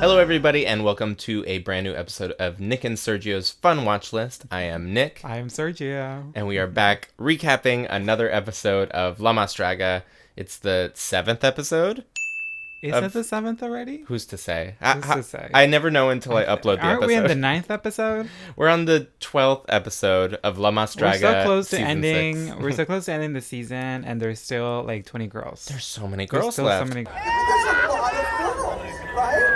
Hello, everybody, and welcome to a brand new episode of Nick and Sergio's Fun Watch List. I am Nick. I am Sergio. And we are back recapping another episode of Draga. It's the 7th episode. Is it the 7th already? Who's to say? Who's to say? I never know until I upload the Aren't episode. we in the 9th episode? We're on the 12th episode of Draga. We're so close to season ending. 6. We're so close to ending the season, and there's still like 20 girls. There's so many There's girls still left. So many.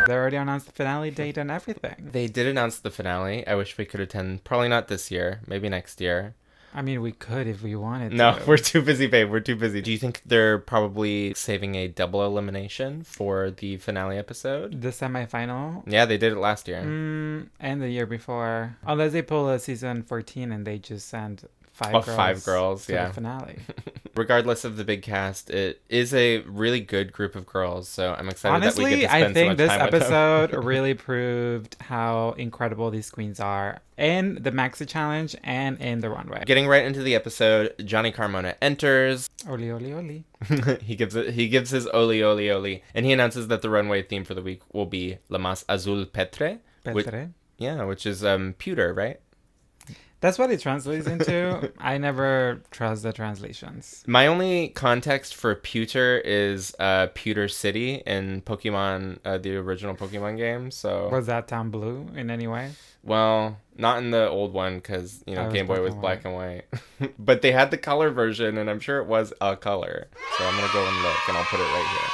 They already announced the finale date and everything. They did announce the finale. I wish we could attend. Probably not this year. Maybe next year. I mean, we could if we wanted to. No, we're too busy, babe. We're too busy. Do you think they're probably saving a double elimination for the finale episode? The semifinal? Yeah, they did it last year. And the year before. Unless they pull a season 14 and they just send five girls to the finale. Regardless of the big cast, it is a really good group of girls, so I'm excited that we Honestly, get to spend I think so much this time with them. episode really proved how incredible these queens are in the Maxi Challenge and in the runway. Getting right into the episode, Johnny Carmona enters. Oli, oli, oli. He gives his oli, oli, oli, and he announces that the runway theme for the week will be La Más Azul Petre. Petre. Which is pewter, right? That's what it translates into. I never trust the translations. My only context for pewter is Pewter City in Pokemon, the original Pokemon game. So Was that town blue in any way? well, not in the old one because Game Boy was black and white. but they had the color version, and I'm sure it was a color. So I'm gonna go and look, and I'll put it right here.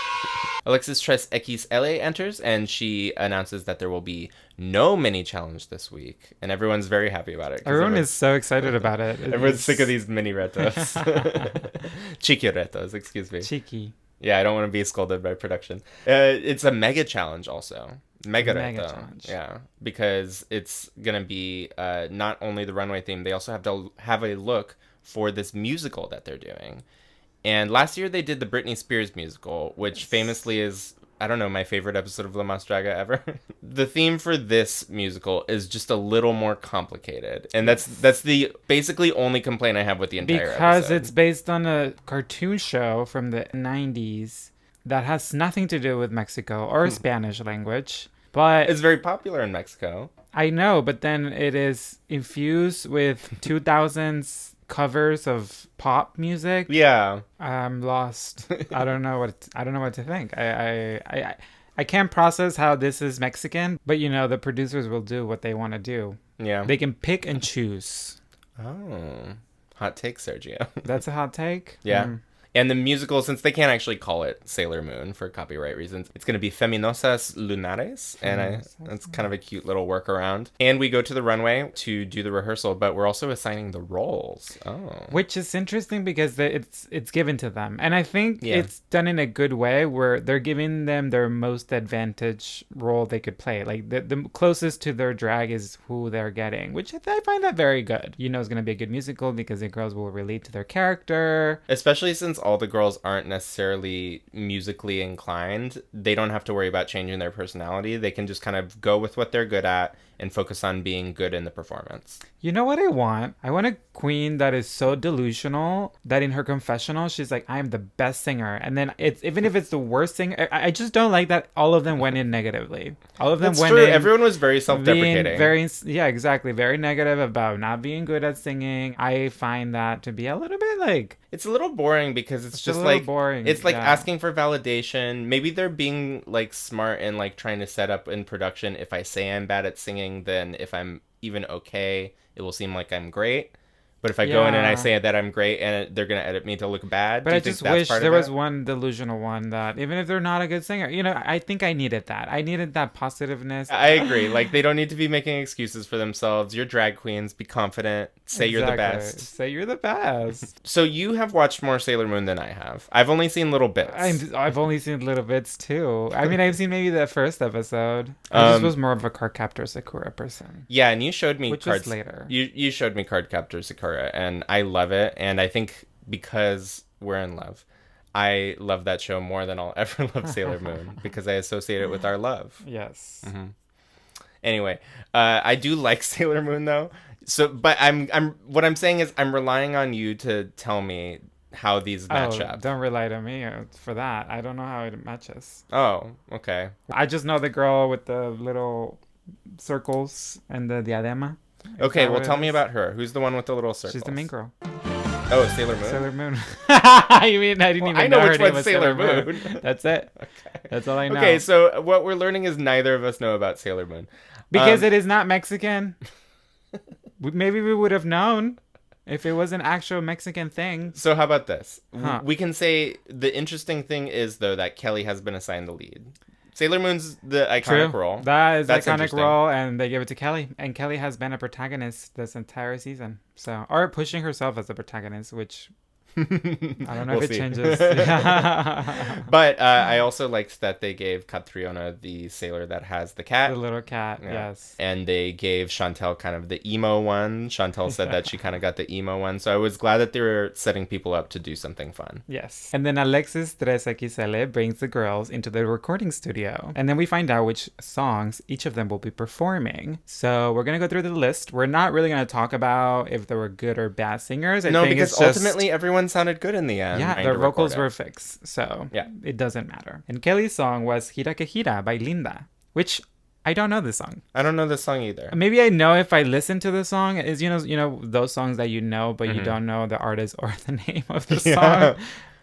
Alexis Tres XL enters, and she announces that there will be no mini challenge this week, and everyone's very happy about it. Everyone is so excited about it. Everyone's sick of these mini retos. Cheeky retos, excuse me. Cheeky. Yeah, I don't want to be scolded by production. It's a mega challenge also. Mega reto. challenge. Yeah, because it's going to be not only the runway theme, they also have to have a look for this musical that they're doing. And last year they did the Britney Spears musical, which famously is, I don't know, my favorite episode of La Más Draga ever. The theme for this musical is just a little more complicated. And that's the basically only complaint I have with the entire Because episode. it's based on a cartoon show from the 90s that has nothing to do with Mexico or Spanish language. But It's very popular in Mexico. I know, but then it is infused with 2000s covers of pop music. Yeah. I'm lost. I don't know what to think. I can't process how this is Mexican, but the producers will do what they want to do. Yeah. They can pick and choose. Oh. Hot take, Sergio. That's a hot take. Yeah. And the musical, since they can't actually call it Sailor Moon for copyright reasons, it's going to be Feminosas Lunares. And it's kind of a cute little workaround. And we go to the runway to do the rehearsal, but we're also assigning the roles. Oh. Which is interesting because it's given to them. And I think Yeah. it's done in a good way where they're giving them their most advantage role they could play. Like the closest to their drag is who they're getting, which I find that very good. It's going to be a good musical because the girls will relate to their character. Especially since all the girls aren't necessarily musically inclined, they don't have to worry about changing their personality. They can just kind of go with what they're good at and focus on being good in the performance. You know what I want? I want a queen that is so delusional that in her confessional, she's like, I am the best singer. And then even if it's the worst singer, I just don't like that all of them went in negatively. All of them That's went true. in. Everyone was very self-deprecating. Yeah, exactly. Very negative about not being good at singing. I find that to be a little bit like... It's a little boring because it's just a little like boring. It's like yeah. asking for validation. Maybe they're being like smart and like trying to set up in production. If I say I'm bad at singing, then if I'm even okay, it will seem like I'm great. But if I go in and I say that I'm great and they're going to edit me to look bad, but do you I think just that's wish part of there was it? one delusional one that even if they're not a good singer, I think I needed that. I needed that positiveness. I agree. Like, they don't need to be making excuses for themselves. You're drag queens. Be confident. Say you're the best. Say you're the best. So you have watched more Sailor Moon than I have. I've only seen little bits. I've only seen little bits too. I mean, I've seen maybe the first episode. I just was more of a Cardcaptor Sakura person. Yeah, and you showed me Which was later. You showed me Cardcaptor Sakura, and I love it. And I think because we're in love, I love that show more than I'll ever love Sailor Moon because I associate it with our love. Yes. Mm-hmm. Anyway, I do like Sailor Moon though. So, but what I'm saying is I'm relying on you to tell me how these match up. Don't rely on me for that. I don't know how it matches. Oh, okay. I just know the girl with the little circles and the diadema. Okay, well, tell me about her. Who's the one with the little circles? She's the main girl. Oh, Sailor Moon? Sailor Moon. I mean, I didn't even know her which name one's was Sailor Moon. That's it. Okay. That's all I know. Okay, so what we're learning is neither of us know about Sailor Moon. Because it is not Mexican. Maybe we would have known if it was an actual Mexican thing. So how about this? Huh. We can say the interesting thing is, though, that Kelly has been assigned the lead. Sailor Moon's the iconic role. That is the That's iconic role, and they give it to Kelly. And Kelly has been a protagonist this entire season. So, or pushing herself as a protagonist, which I don't know if it changes. But I also liked that they gave Catriona the sailor that has the cat. The little cat, yes. And they gave Chantel kind of the emo one. Chantel said that she kind of got the emo one. So I was glad that they were setting people up to do something fun. Yes. And then Alexis 3XL brings the girls into the recording studio. And then we find out which songs each of them will be performing. So we're going to go through the list. We're not really going to talk about if they were good or bad singers. I think because ultimately everyone sounded good in the end. Yeah, their vocals were fixed. So it doesn't matter. And Kelly's song was Gira que Gira by Linda, which I don't know this song. I don't know this song either. Maybe I know if I listen to the song. Is you know those songs that you know, but you don't know the artist or the name of the song.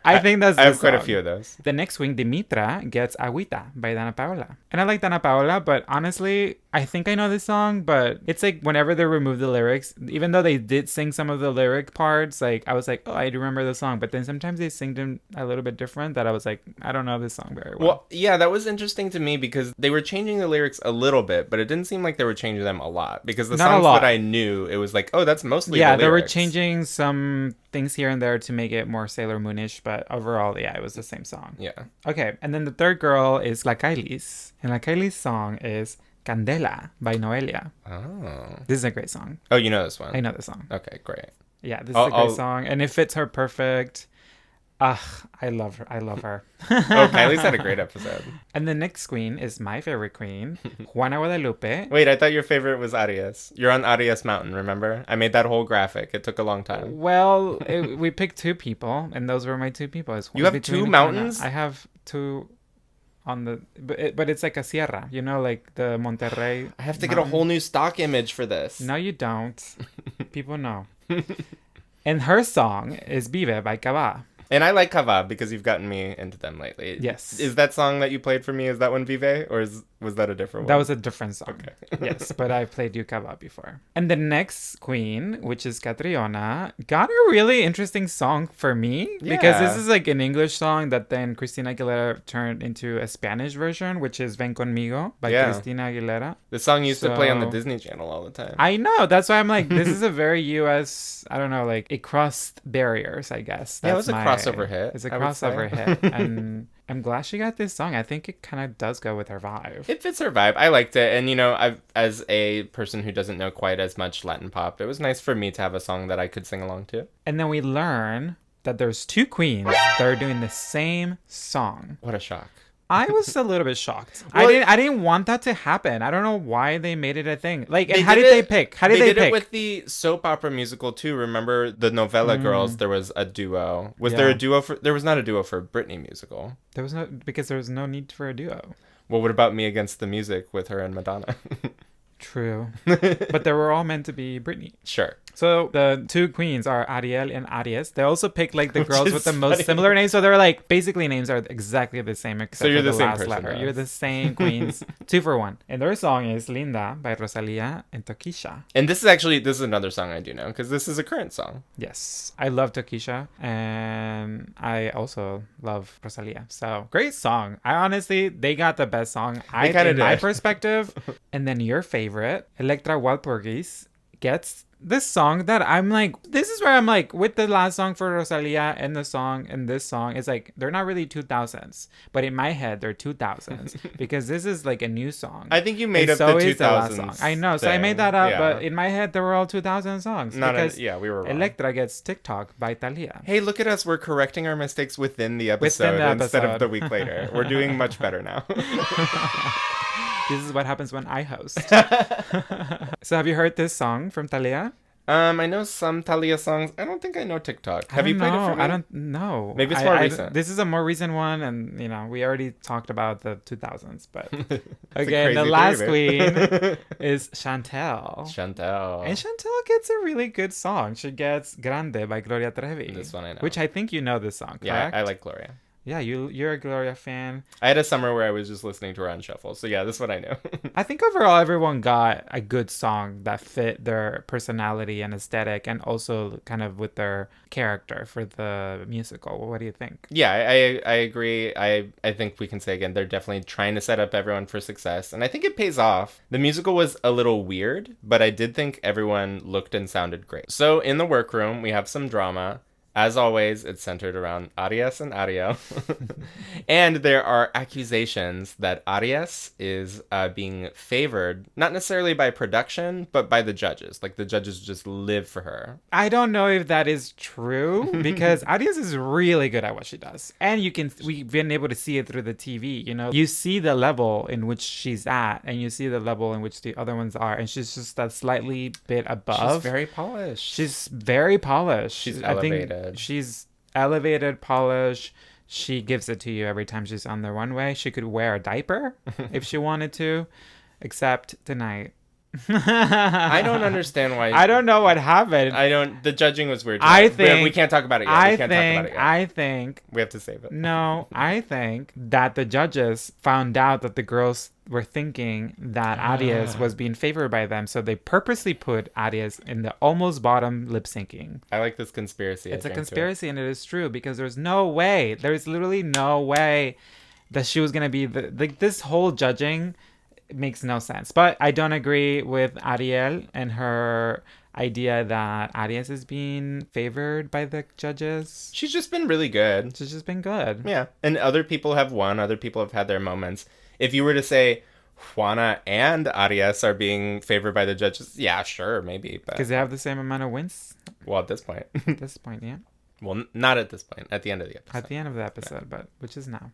I think that's the I have song. quite a few of those. The next wing, Dimitra, gets Agüita by Dana Paola. And I like Dana Paola, but honestly, I think I know this song, but it's like whenever they remove the lyrics, even though they did sing some of the lyric parts, like I was like, oh, I do remember the song. But then sometimes they sing them a little bit different that I was like, I don't know this song very well. Well, yeah, that was interesting to me because they were changing the lyrics a little bit, but it didn't seem like they were changing them a lot. Because the songs that I knew, it was like, oh, that's mostly the lyrics. They were changing some things here and there to make it more Sailor Moonish, but overall, yeah, it was the same song. Yeah. Okay, and then the third girl is La Kailis, and La Kailis' song is Candela by Noelia. Oh. This is a great song. Oh, you know this one? I know the song. Okay, great. Yeah, this is a great song, and it fits her perfect. I love her. I love her. Oh, Kylie's had a great episode. And the next queen is my favorite queen, Juana Guadalupe. Wait, I thought your favorite was Arias. You're on Arias Mountain, remember? I made that whole graphic. It took a long time. Well, we picked two people, and those were my two people. You have two mountains? I have two on the... But it's like a sierra, you know, like the Monterrey I have to get a whole new stock image for this. No, you don't. People know. And her song is Vive by Cava. And I like Cava because you've gotten me into them lately. Yes. Is that song that you played for me, is that one Vive? Or was that a different one? That was a different song. Okay. Yes, but I played you Cava before. And the next queen, which is Catriona, got a really interesting song for me. Yeah. Because this is like an English song that then Christina Aguilera turned into a Spanish version, which is Ven Conmigo by Christina Aguilera. The song used to play on the Disney Channel all the time. I know. That's why I'm like, this is a very US, I don't know, like it crossed barriers, I guess. It was a crossover hit. It's a crossover hit. And I'm glad she got this song. I think it kind of does go with her vibe. It fits her vibe. I liked it. And, you know, as a person who doesn't know quite as much Latin pop, it was nice for me to have a song that I could sing along to. And then we learn that there's two queens that are doing the same song. What a shock. I was a little bit shocked. Well, I didn't want that to happen. I don't know why they made it a thing. Like, and how did they pick? How did they pick? They did it with the soap opera musical too. Remember the novella girls? There was a duo. Was there a duo for? There was not a duo for Britney musical. There was no, because there was no need for a duo. Well, what about Me Against the Music with her and Madonna? True. But they were all meant to be Britney. Sure. So the two queens are Ariel and Aries. They also picked like the girls with the most similar names. So they're like, basically names are exactly the same except you're for the the same last person, letter. yes. You're the same queens. 2 for 1. And their song is Linda by Rosalía and Tokisha. And this is another song I do know because this is a current song. Yes. I love Tokisha and I also love Rosalía. So great song. They got the best song in my perspective. And then your favorite, Electra Walpurgis, gets this song that I'm like, this is where I'm like, with the last song for Rosalía and the song and this song, it's like, they're not really 2000s, but in my head, they're 2000s because this is like a new song. I think you made up so the 2000s is the last song. I know, so I made that up, but in my head, they were all 2000 songs. We were wrong. Electra gets TikTok by Thalia. Hey, look at us. We're correcting our mistakes within the episode instead of the week later. We're doing much better now. This is what happens when I host. So have you heard this song from Thalia? I know some Thalia songs. I don't think I know TikTok. Have you played it for me? I don't know. Maybe it's more recent. This is a more recent one, and we already talked about the 2000s. But It's again, the last queen is Chantel. Chantel. And Chantel gets a really good song. She gets Grande by Gloria Trevi. This one I know. Which I think you know this song, correct? Yeah, I like Gloria. Yeah, you're a Gloria fan. I had a summer where I was just listening to her on shuffle. So yeah, this one I know. I think overall everyone got a good song that fit their personality and aesthetic, and also kind of with their character for the musical. What do you think? Yeah, I agree. I think we can say again, they're definitely trying to set up everyone for success. And I think it pays off. The musical was a little weird, but I did think everyone looked and sounded great. So in the workroom, we have some drama. As always, it's centered around Arias and Ariel. And there are accusations that Arias is being favored, not necessarily by production, but by the judges. Like, the judges just live for her. I don't know if that is true, because Arias is really good at what she does. And we've been able to see it through the TV, You see the level in which she's at, and you see the level in which the other ones are, and she's just that slightly bit above. She's very polished. She's very polished. She's elevated. She's elevated, polished. She gives it to you every time she's on the runway. She could wear a diaper if she wanted to, except tonight. I don't understand why. I don't know what happened. The judging was weird. We can't talk about it yet. I think we have to save it. No, I think that the judges found out that the girls were thinking that Arias was being favored by them, so they purposely put Arias in the almost bottom lip syncing. I like this conspiracy. It's a conspiracy, and it is true, because there's literally no way that she was gonna be this whole judging. It makes no sense. But I don't agree with Ariel and her idea that Arias is being favored by the judges. She's just been really good. She's just been good. Yeah. And other people have won. Other people have had their moments. If you were to say Juana and Arias are being favored by the judges, yeah, sure, maybe. Because they have the same amount of wins? Well, at this point. At this point, yeah. Well, not at this point. At the end of the episode. At the end of the episode, but which is now.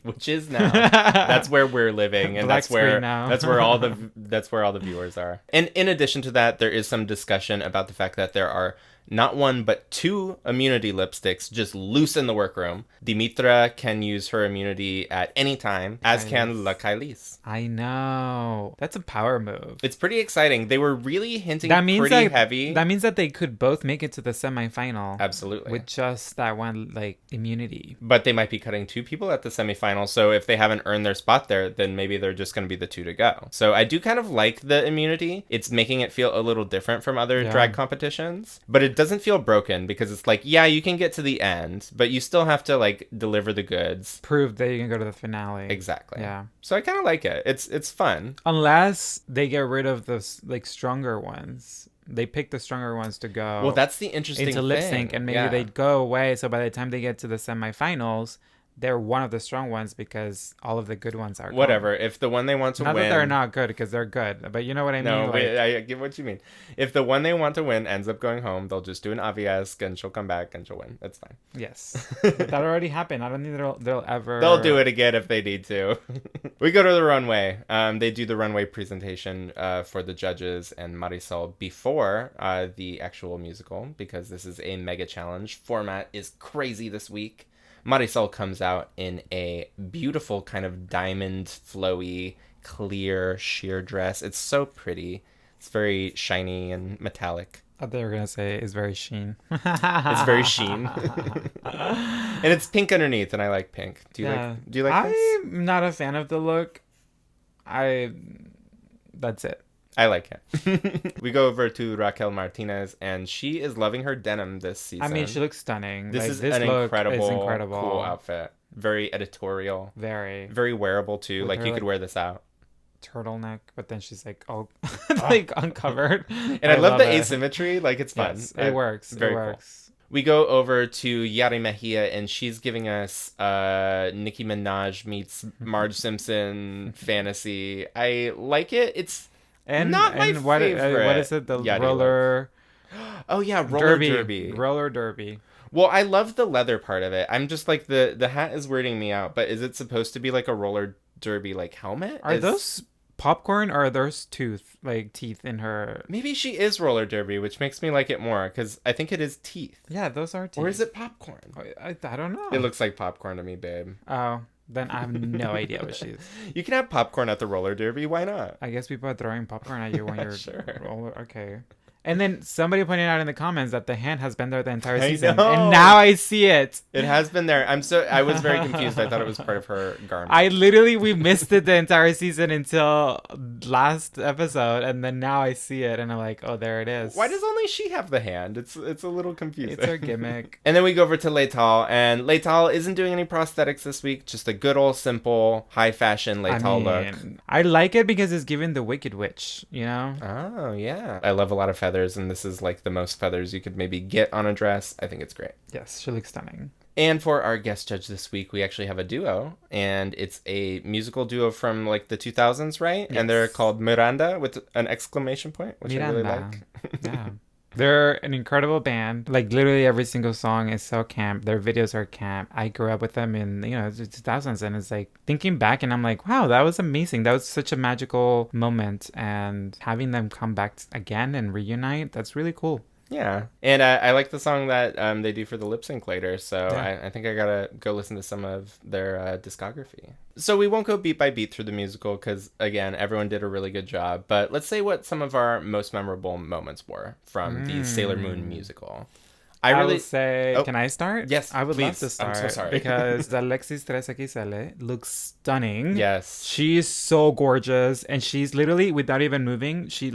Which is now. That's where we're living, and that's where all the viewers are. And in addition to that, there is some discussion about the fact that there are not one but two immunity lipsticks just loose in the workroom. Dimitra can use her immunity at any time, as can La Kailis. I know. That's a power move. It's pretty exciting. They were really hinting heavy. That means that they could both make it to the semifinal. Absolutely. With just that one, immunity. But they might be cutting two people at the semifinal, so if they haven't earned their spot there, then maybe they're just going to be the two to go. So I do kind of like the immunity. It's making it feel a little different from other drag competitions, but it doesn't feel broken, because it's you can get to the end, but you still have to deliver the goods. Prove that you can go to the finale. Exactly. Yeah. So I kind of like it. It's fun. Unless they get rid of the stronger ones. They pick the stronger ones to go. Well, that's the interesting into lip sync, and maybe they'd go away. So by the time they get to the semifinals, they're one of the strong ones, because all of the good ones are whatever. gone. If the one they want to win... Not that they're not good, because they're good. But you know what I mean? No, I get what you mean. If the one they want to win ends up going home, they'll just do an Aviesque, and she'll come back, and she'll win. It's fine. Yes. That already happened. I don't think they'll ever... They'll do it again if they need to. We go to the runway. They do the runway presentation for the judges and Marisol before the actual musical, because this is a mega challenge. Format is crazy this week. Marisol comes out in a beautiful kind of diamond, flowy, clear sheer dress. It's so pretty. It's very shiny and metallic. I thought you were going to say it's very sheen. It's very sheen. And it's pink underneath, and I like pink. Do you like this? I'm not a fan of the look. That's it. I like it. We go over to Raquel Martinez, and she is loving her denim this season. I mean, she looks stunning. This is an incredible, cool outfit. Very editorial. Very wearable, too. With you could wear this out. Turtleneck, but then she's all uncovered. And I love the asymmetry. It's fun. Yes, it works. Very cool. We go over to Yari Mejia, and she's giving us Nicki Minaj meets Marge Simpson fantasy. I like it. It's not my favorite. What is it? The roller... Oh, yeah, roller derby. Roller derby. Well, I love the leather part of it. I'm just the hat is weirding me out, but is it supposed to be a roller derby helmet? Are those popcorn or are there's teeth in her? Maybe she is roller derby, which makes me like it more because I think it is teeth. Yeah, those are teeth. Or is it popcorn? I don't know. It looks like popcorn to me, babe. Oh, then I have no idea what she is. You can have popcorn at the roller derby. Why not? I guess people are throwing popcorn at you when you're Sure. Okay. And then somebody pointed out in the comments that the hand has been there the entire I season, know. and now I see it. It has been there. I was very confused. I thought it was part of her garment. We missed it the entire season until last episode, and then now I see it, and I'm like, oh, there it is. Why does only she have the hand? It's a little confusing. It's her gimmick. And then we go over to Leital, and Leital isn't doing any prosthetics this week. Just a good old simple high fashion Leital look. I like it because it's giving the Wicked Witch, you know? Oh yeah, I love a lot of feathers, and this is like the most feathers you could maybe get on a dress. I think it's great. Yes, she looks stunning. And for our guest judge this week, we actually have a duo, and it's a musical duo from like the 2000s, right? Yes. And they're called Miranda with an exclamation point, which Miranda. I really like. Yeah. They're an incredible band. Like literally every single song is so camp. Their videos are camp. I grew up with them in, the 2000s, and it's like thinking back and I'm like, wow, that was amazing. That was such a magical moment, and having them come back again and reunite, that's really cool. Yeah, and I like the song that they do for the lip sync later, so Yeah. I think I gotta go listen to some of their discography. So we won't go beat by beat through the musical because, again, everyone did a really good job, but let's say what some of our most memorable moments were from the Sailor Moon musical. I would say, Oh. can I start? Yes, I would love please. to start. I'm so sorry. Because the Alexis 3XL looks stunning. Yes. She is so gorgeous, and she's literally, without even moving, she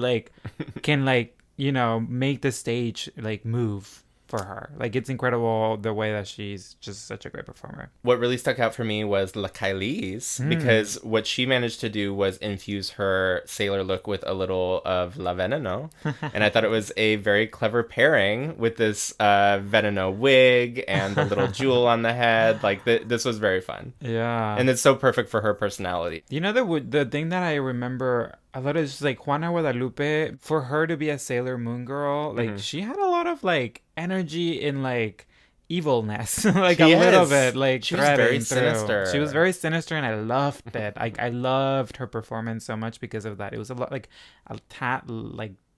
can make the stage move for her. Like, it's incredible the way that she's just such a great performer. What really stuck out for me was La Kylie's, because what she managed to do was infuse her sailor look with a little of La Veneno. And I thought it was a very clever pairing with this Veneno wig and the little jewel on the head. Like, this was very fun. Yeah. And it's so perfect for her personality. You know, the thing that I remember a lot is just Juana Guadalupe, for her to be a Sailor Moon girl, she had a lot of energy in evilness, little bit, she was very sinister. She was very sinister, and I loved it. I loved her performance so much because of that. It was a lot a tad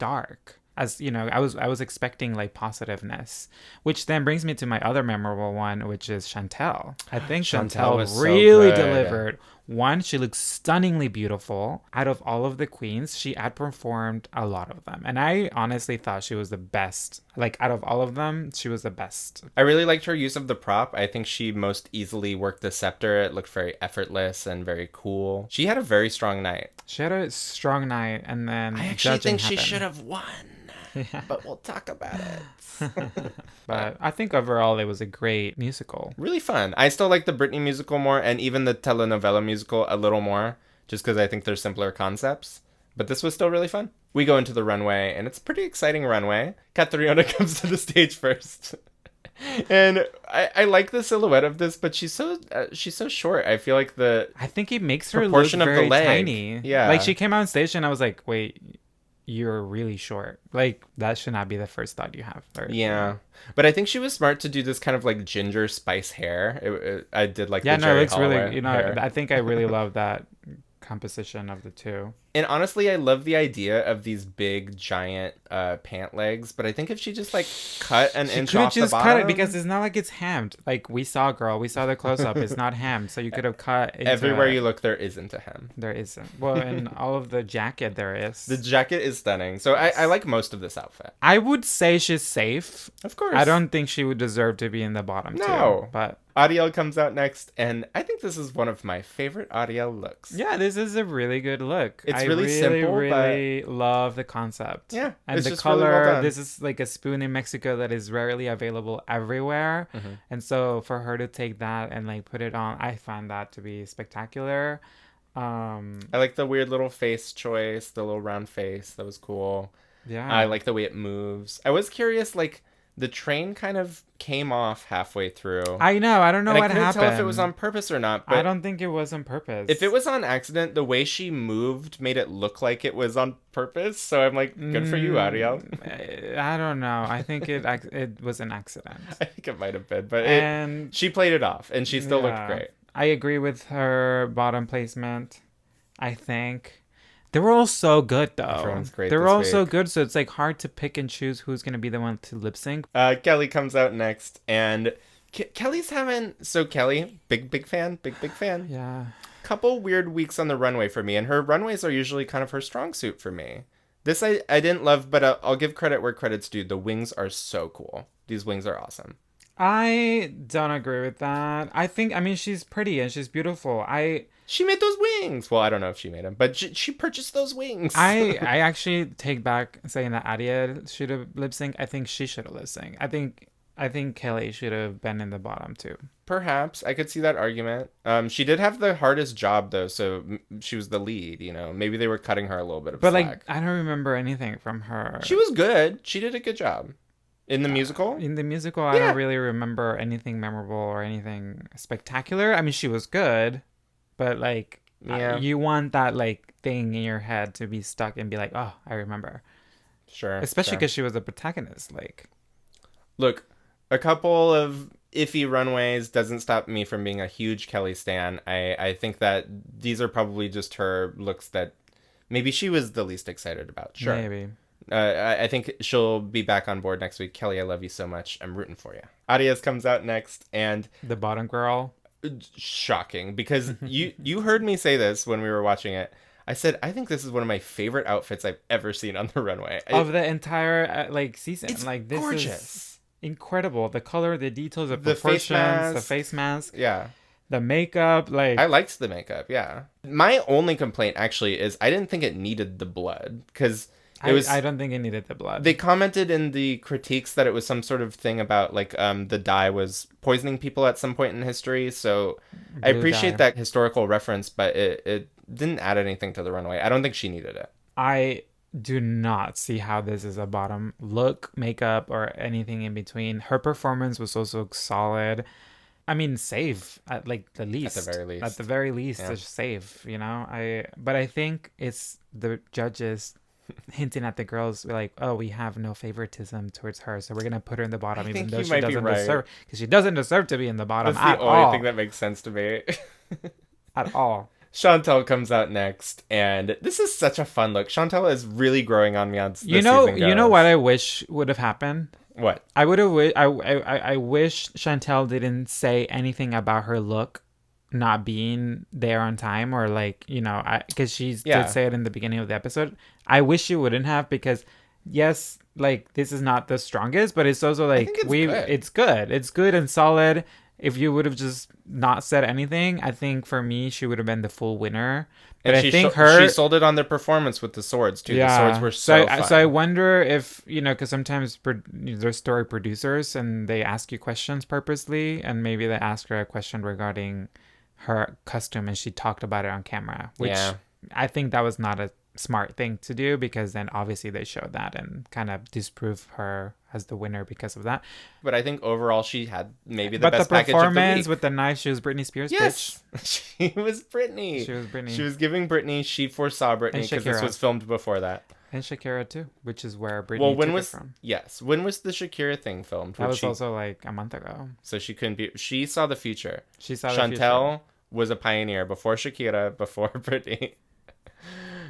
dark. As you know, I was expecting positiveness, which then brings me to my other memorable one, which is Chantel. I think Chantel was really so good. delivered. One, she looks stunningly beautiful. Out of all of the queens, she outperformed a lot of them, and I honestly thought she was the best. Out of all of them, she was the best. I really liked her use of the prop. I think she most easily worked the scepter. It looked very effortless and very cool. She had a very strong night. She had a strong night, and then I actually think she happened. should have won. But we'll talk about it. But I think overall it was a great musical. Really fun. I still like the Britney musical more, and even the telenovela musical a little more, just because I think they're simpler concepts. But this was still really fun. We go into the runway, and it's a pretty exciting runway. Catriona comes to the stage first. And I like the silhouette of this, but she's so short. I feel like I think it makes her look proportion of the very leg. tiny. Yeah. She came out on stage, and I was like, wait, you're really short. That should not be the first thought you have. Yeah. But I think she was smart to do this kind of ginger spice hair. I did like yeah, the no, Jerry it looks Holloway really, hair. I think I really love that composition of the two. And honestly, I love the idea of these big, giant pant legs. But I think if she just cut an inch off the bottom, cut it, because it's not like it's hemmed. We saw the close up. It's not hemmed, so you could have cut into everywhere you look, there isn't a hem. There isn't. Well, in all of the jacket, there is. The jacket is stunning. So I like most of this outfit. I would say she's safe. Of course. I don't think she would deserve to be in the bottom two. But Ariel comes out next, and I think this is one of my favorite Ariel looks. yeah, this is a really good look. It's really simple, really love the concept. Yeah, and it's the just color. really well done. This is a spoon in Mexico that is rarely available everywhere, and so for her to take that and put it on, I find that to be spectacular. I like the weird little face choice, the little round face. That was cool. Yeah, I like the way it moves. I was curious, the train kind of came off halfway through. I know. I don't know and what I couldn't happened. tell if it was on purpose or not. But I don't think it was on purpose. if it was on accident, the way she moved made it look like it was on purpose. So I'm like, good for you, Ariel. I don't know. I think it was an accident. I think it might have been, but she played it off, and she still looked great. I agree with her bottom placement. I think They were all so good, though. Everyone's great They were this all so week. good, so it's like hard to pick and choose who's gonna be the one to lip sync. Kelly comes out next, and Kelly's having Kelly, big fan, big fan. Yeah. Couple weird weeks on the runway for me, and her runways are usually kind of her strong suit for me. This I didn't love, but I'll give credit where credit's due. The wings are so cool. These wings are awesome. I don't agree with that. I mean, she's pretty and she's beautiful. She made those wings. Well, I don't know if she made them, but she purchased those wings. I actually take back saying that Adia should have lip synced. I think she should have lip synced. I think Kelly should have been in the bottom too. Perhaps I could see that argument. She did have the hardest job though, so she was the lead. You know, maybe they were cutting her a little bit of slack. Like, I don't remember anything from her. She was good. She did a good job. In the musical? In the musical, I don't really remember anything memorable or anything spectacular. I mean, she was good, but like, you want that like thing in your head to be stuck and be like, oh, I remember. Sure. Especially because she was a protagonist. Like, look, a couple of iffy runways doesn't stop me from being a huge Kelly stan. I think that these are probably just her looks that maybe she was the least excited about. Sure. Maybe. I think she'll be back on board next week. Kelly, I love you so much. I'm rooting for you. Adias comes out next, and the bottom girl. Shocking, because you heard me say this when we were watching it. I said I think this is one of my favorite outfits I've ever seen on the runway of the entire season. It's like this gorgeous. Is incredible. The color, the details, the proportions, the face mask. Yeah. The makeup, like I liked the makeup. Yeah. My only complaint actually is I didn't think it needed the blood because. I don't think it needed the blood. They commented in the critiques that it was some sort of thing about like the dye was poisoning people at some point in history. So I appreciate that historical reference, but it didn't add anything to the runway. I don't think she needed it. I do not see how this is a bottom look, makeup, or anything in between. Her performance was also solid. I mean, safe at like the least. At the very least. At the very least, yeah. It's safe. You know, but I think it's the judges hinting at the girls like, oh, we have no favoritism towards her, so we're gonna put her in the bottom, even though she doesn't deserve, because she doesn't deserve to be in the bottom. That's the only thing that makes sense to me. At all. Chantel comes out next, and this is such a fun look. Chantel is really growing on me on this season goes. You know what I wish would have happened? What? I would have. I wish Chantel didn't say anything about her look not being there on time, or like, you know, because she did say it in the beginning of the episode. I wish she wouldn't have, because yes, like this is not the strongest, but it's also like it's good and solid. If you would have just not said anything, I think for me she would have been the full winner. But and I think she sold it on their performance with the swords too. Yeah. The swords were so fun. So I wonder if, you know, because sometimes there's story producers and they ask you questions purposely, and maybe they ask her a question regarding her costume and she talked about it on camera, which I think that was not a smart thing to do, because then obviously they showed that and kind of disprove her as the winner because of that. But I think overall she had maybe the best package of the week. But the performance with the knife, she was Britney Spears. Yes, bitch. She was Britney. She was giving Britney. She foresaw Britney because this was filmed before that. And Shakira too, which is where Britney took it from. Yes, when was the Shakira thing filmed? That was also like a month ago. So she couldn't be. She saw the future. Chantel Chantel was a pioneer before Shakira, before Britney.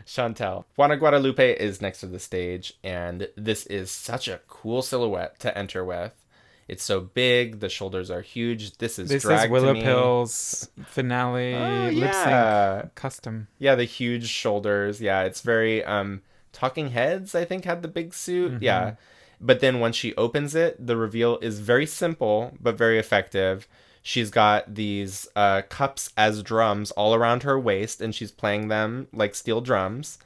Chantel. Juana Guadalupe is next to the stage, and this is such a cool silhouette to enter with. It's so big, the shoulders are huge. This is Willow Pill's finale lip sync custom. Yeah, the huge shoulders. Yeah, it's very Talking Heads, I think, had the big suit. Mm-hmm. Yeah. But then when she opens it, the reveal is very simple but very effective. She's got these cups as drums all around her waist, and she's playing them like steel drums.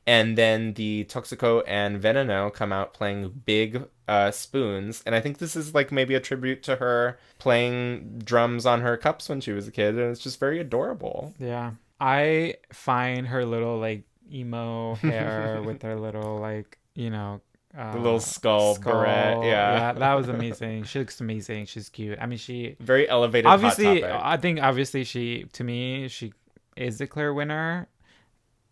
And then the Toxico and Veneno come out playing big spoons. And I think this is like maybe a tribute to her playing drums on her cups when she was a kid. And it's just very adorable. Yeah. I find her little like emo hair with her little like, you know, the little skull beret. Yeah, that was amazing. She looks amazing. She's cute. I mean, she very elevated. Obviously, Hot Topic. I think obviously she is the clear winner.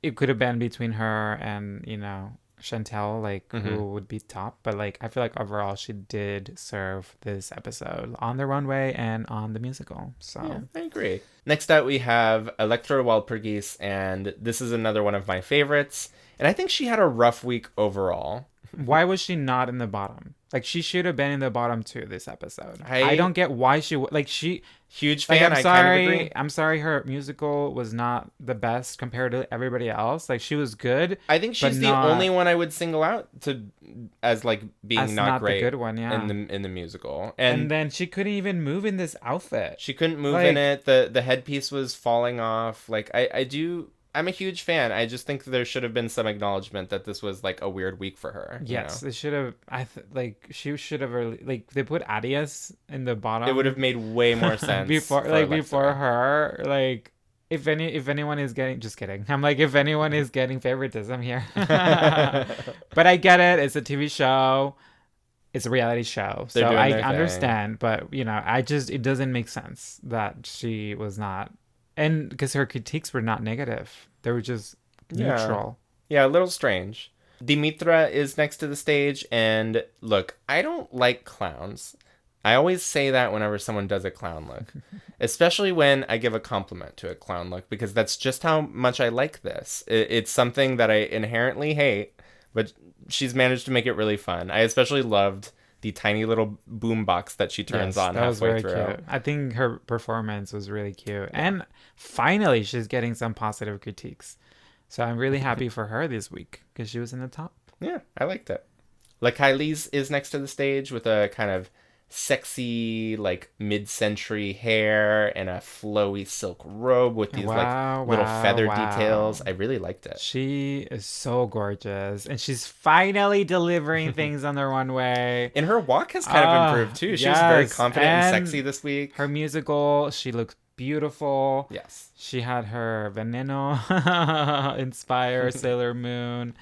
It could have been between her and, you know, Chantel, like Mm-hmm. who would be top, but like I feel like overall she did serve this episode on the runway and on the musical. Yeah, So I agree. Next up, we have Electra Walpurgis, and this is another one of my favorites. And I think she had a rough week overall. why was she not in the bottom? Like she should have been in the bottom two this episode. I I don't get why like she huge like fan. I'm I kind of sorry. agree. I'm sorry her musical was not the best compared to everybody else. Like she was good, I think but she's the not only one I would single out to as like being as not not the great good one, yeah. in the musical. And then she couldn't even move in this outfit. She couldn't move Like, in it. The headpiece was falling off. Like I'm a huge fan. I just think there should have been some acknowledgement that this was like a weird week for her. yes, they should have. Like she should have like they put Arias in the bottom. It would have made way more sense before for like Alexa. before her. Like if anyone is getting, just kidding. I'm like, if anyone is getting favoritism here, but I get it. It's a TV show. It's a reality show, They're so doing I their thing. understand. But it doesn't make sense that she was not, and because her critiques were not negative, they were just neutral. Yeah, a little strange. Dimitra is next to the stage, and look, I don't like clowns. I always say that whenever someone does a clown look, especially when I give a compliment to a clown look, because that's just how much I like this. It's something that I inherently hate, but she's managed to make it really fun. I especially loved the tiny little boom box that she turns on that was halfway very through. cute. I think her performance was really cute, and finally, she's getting some positive critiques. So I'm really happy for her this week because she was in the top. Yeah, I liked it. La Kylie's is next to the stage with a kind of sexy, like mid-century hair and a flowy silk robe with these little feather details. I really liked it. She is so gorgeous, and she's finally delivering things on the runway. And her walk has kind of improved too. She was very confident and sexy this week. Her musical, she looked beautiful. Yes. She had her Veneno inspire Sailor Moon.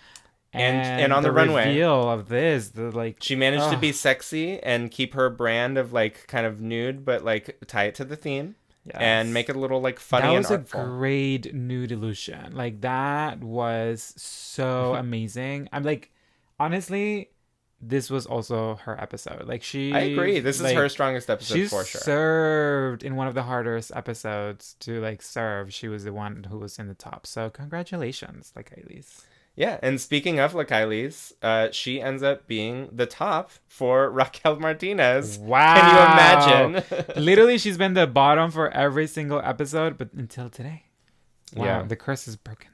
And on the runway, reveal of this, she managed to be sexy and keep her brand of like kind of nude, but like tie it to the theme and make it a little like funny and artful. That was a great nude illusion. Like that was so amazing. I'm like, honestly, this was also her episode. Like I agree. This is her strongest episode for sure. She served in one of the hardest episodes to like serve. She was the one who was in the top. So congratulations, like Elise. Yeah, and speaking of La Kylie's, she ends up being the top for Raquel Martinez. Wow. Can you imagine? Literally, she's been the bottom for every single episode, but until today. Wow, yeah. The curse is broken.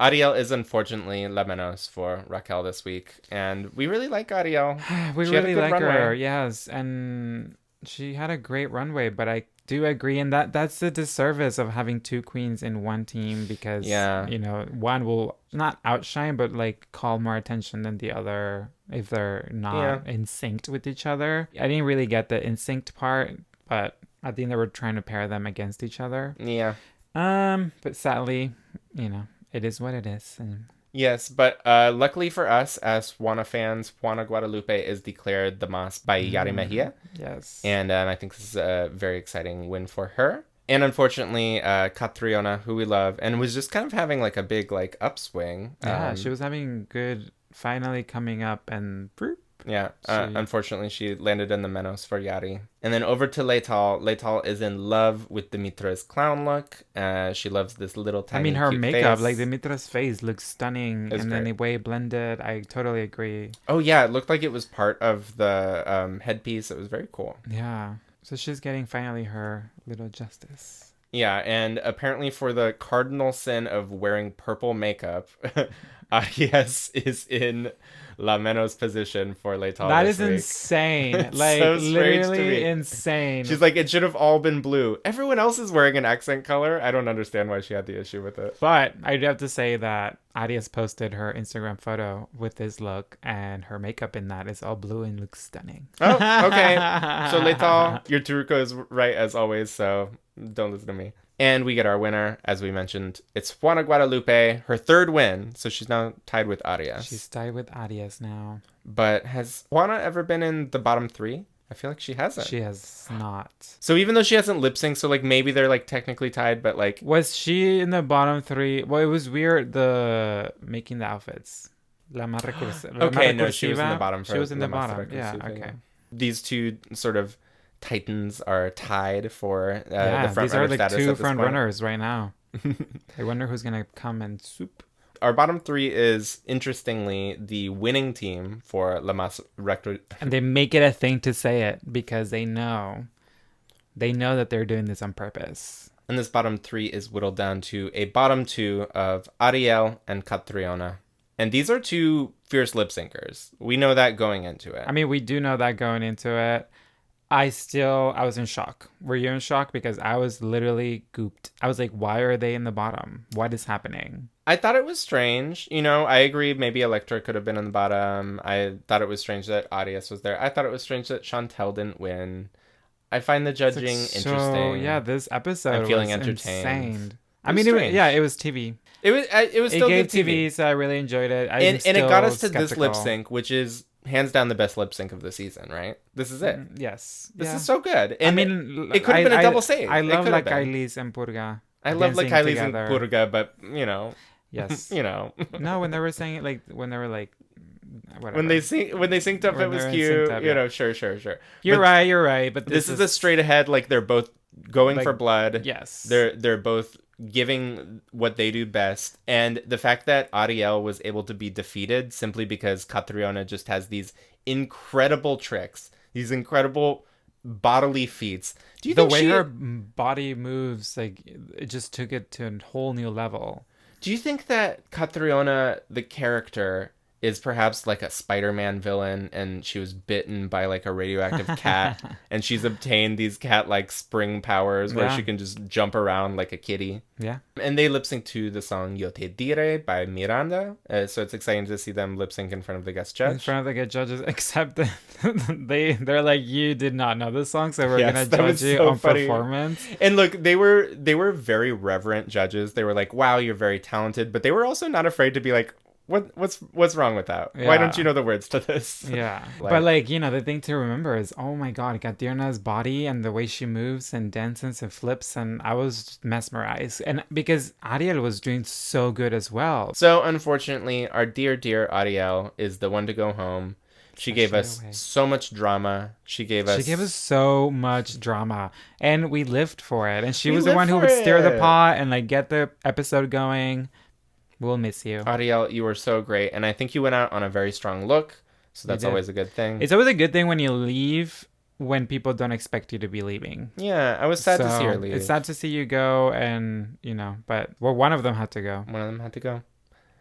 Ariel is unfortunately la menos for Raquel this week, and we really like Ariel. We really like her, yes, and she had a great runway, but I do agree, and that's the disservice of having two queens in one team because one will not outshine but like call more attention than the other if they're not in sync with each other. I didn't really get the in sync part, but I think they were trying to pair them against each other. Yeah. But sadly, it is what it is. And yes, but luckily for us as Juana fans, Juana Guadalupe is declared the Mas by Yari Mejia. Yes. And I think this is a very exciting win for her. And unfortunately, Catriona, who we love, and was just kind of having like a big like upswing. Yeah, she was having good, finally coming up and... Yeah, unfortunately, she landed in the Menos for Yari. And then over to Leital. Leital is in love with Dimitra's clown look. She loves this little tiny her cute makeup, face. like Dimitra's face looks stunning. It's and great. then the way it blended, I totally agree. Oh, yeah, it looked like it was part of the headpiece. It was very cool. Yeah, so she's getting finally her little justice. Yeah, and apparently for the cardinal sin of wearing purple makeup, Arias is in La Menos position for Leital. That is insane. Like, so strange to me. Literally insane. She's like, it should have all been blue. Everyone else is wearing an accent color. I don't understand why she had the issue with it. But I do have to say that Arias posted her Instagram photo with this look, and her makeup in that is all blue and looks stunning. Oh, okay. So Leital, your Turuko is right as always, so don't listen to me. And we get our winner, as we mentioned. It's Juana Guadalupe, her third win. So she's now tied with Arias. She's tied with Arias now. But has Juana ever been in the bottom three? I feel like she hasn't. She has not. So even though she hasn't lip synced, so like maybe they're like technically tied, but like... Was she in the bottom three? Well, it was weird, the making the outfits. La más recursiva. Okay, no, she was in the bottom. She was in the La Más bottom. Yeah, Recursiva, okay. These two sort of titans are tied for Yeah, the front these are runner the status two at this front point. runners right now. I wonder who's gonna come and swoop. Our bottom three is, interestingly, the winning team for La Más And they make it a thing to say it because they know that they're doing this on purpose. And this bottom three is whittled down to a bottom two of Ariel and Catriona. And these are two fierce lip syncers. We know that going into it. I mean, we do know that going into it. I was in shock. Were you in shock? Because I was literally gooped. I was like, why are they in the bottom? What is happening? I thought it was strange. You know, I agree. Maybe Electra could have been in the bottom. I thought it was strange that Arias was there. I thought it was strange that Chantel didn't win. I find the judging interesting. So, yeah, this episode I'm feeling was entertained. Insane. I mean, it was TV. It was still gave good TV. So I really enjoyed it. And it got us to this lip sync, which is hands down the best lip sync of the season, right? This is it. Yes. This is so good. And I mean, it could have been a double save. I love like Kylie's and Purga. I love like Kylie's and Purga, but you know. Yes. You know. No, when they were saying it, like when they were like, whatever. When they synced up, it was cute. Up, you know, sure. You're right. But this is a straight ahead. Like they're both going for blood. Yes. They're both giving what they do best, and the fact that Ariel was able to be defeated simply because Catriona just has these incredible tricks, these incredible bodily feats. Do you think the way her body moves, like it just took it to a whole new level? Do you think that Catriona, the character, is perhaps like a Spider-Man villain, and she was bitten by like a radioactive cat, and she's obtained these cat-like spring powers where she can just jump around like a kitty? Yeah. And they lip sync to the song Yo Te Dire by Miranda, so it's exciting to see them lip sync in front of the guest judge. In front of the guest judges, except that they're like, you did not know this song, so we're gonna judge you on performance. And look, they were very reverent judges. They were like, wow, you're very talented, but they were also not afraid to be like, what's wrong with that? Yeah. Why don't you know the words to this? Yeah. But like, you know, the thing to remember is, oh my god, Catriona's body and the way she moves and dances and flips, and I was mesmerized. And because Ariel was doing so good as well. So unfortunately, our dear Ariel is the one to go home. She gave us so much drama. She gave us so much drama, and we lived for it. And she was the one who would stir the pot and like get the episode going. We'll miss you. Ariel, you were so great. And I think you went out on a very strong look. So that's always a good thing. It's always a good thing when you leave when people don't expect you to be leaving. Yeah, I was sad to see her leave. It's sad to see you go, and, you know, but, well, one of them had to go. One of them had to go.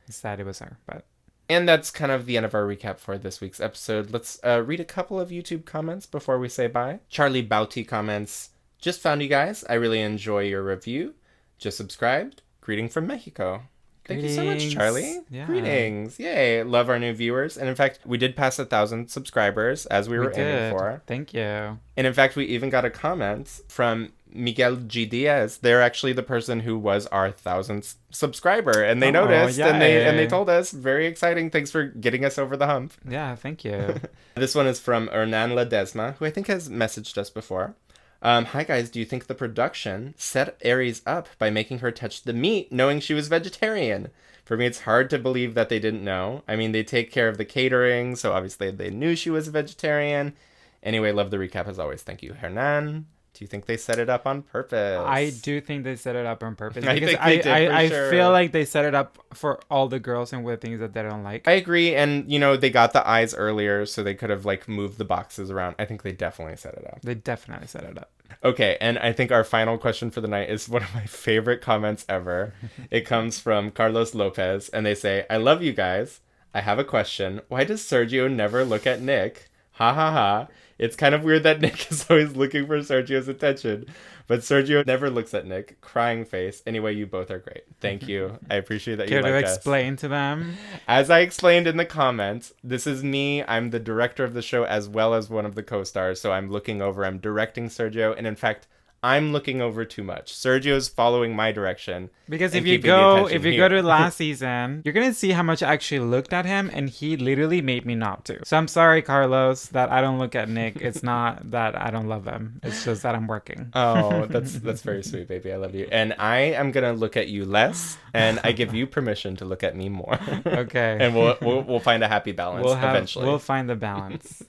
It's sad it was her, but... And that's kind of the end of our recap for this week's episode. Let's read a couple of YouTube comments before we say bye. Charlie Bouty comments, just found you guys. I really enjoy your review. Just subscribed. Greeting from Mexico. Thank you so much, Charlie. Yeah. Greetings. Yay. Love our new viewers. And in fact, we did pass 1,000 subscribers as we were aiming for. Thank you. And in fact, we even got a comment from Miguel G. Diaz. They're actually the person who was our 1,000th subscriber. And they noticed and they told us, very exciting. Thanks for getting us over the hump. Yeah, thank you. This one is from Hernan Ledesma, who I think has messaged us before. Hi guys, do you think the production set Aries up by making her touch the meat knowing she was vegetarian? For me, it's hard to believe that they didn't know. I mean, they take care of the catering, so obviously they knew she was a vegetarian. Anyway, love the recap as always. Thank you, Hernan. Do you think they set it up on purpose? I do think they set it up on purpose. I think they did, for sure. I feel like they set it up for all the girls and with things that they don't like. I agree, and you know, they got the eyes earlier, so they could have like moved the boxes around. I think they definitely set it up. They definitely set it up. Okay, and I think our final question for the night is one of my favorite comments ever. It comes from Carlos Lopez, and they say, I love you guys. I have a question. Why does Sergio never look at Nick? Ha ha ha. It's kind of weird that Nick is always looking for Sergio's attention, but Sergio never looks at Nick. Crying face. Anyway, you both are great. Thank you. I appreciate that you like us. Care to explain to them? As I explained in the comments, this is me. I'm the director of the show as well as one of the co-stars, so I'm looking over, I'm directing Sergio, and in fact, I'm looking over too much. Sergio's following my direction. Because and if you keeping the go attention here. to last season, you're gonna see how much I actually looked at him, and he literally made me not to. So I'm sorry, Carlos, that I don't look at Nick. It's not that I don't love him. It's just that I'm working. Oh, that's very sweet, baby. I love you. And I am gonna look at you less, and I give you permission to look at me more. Okay. And we'll find a happy balance eventually. We'll find the balance.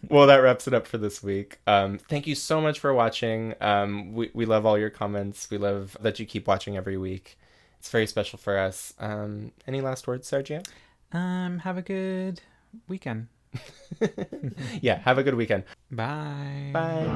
Well, that wraps it up for this week. Thank you so much for watching. We love all your comments. We love that you keep watching every week. It's very special for us. Any last words, Sergio? Have a good weekend. Yeah, have a good weekend. Bye. Bye.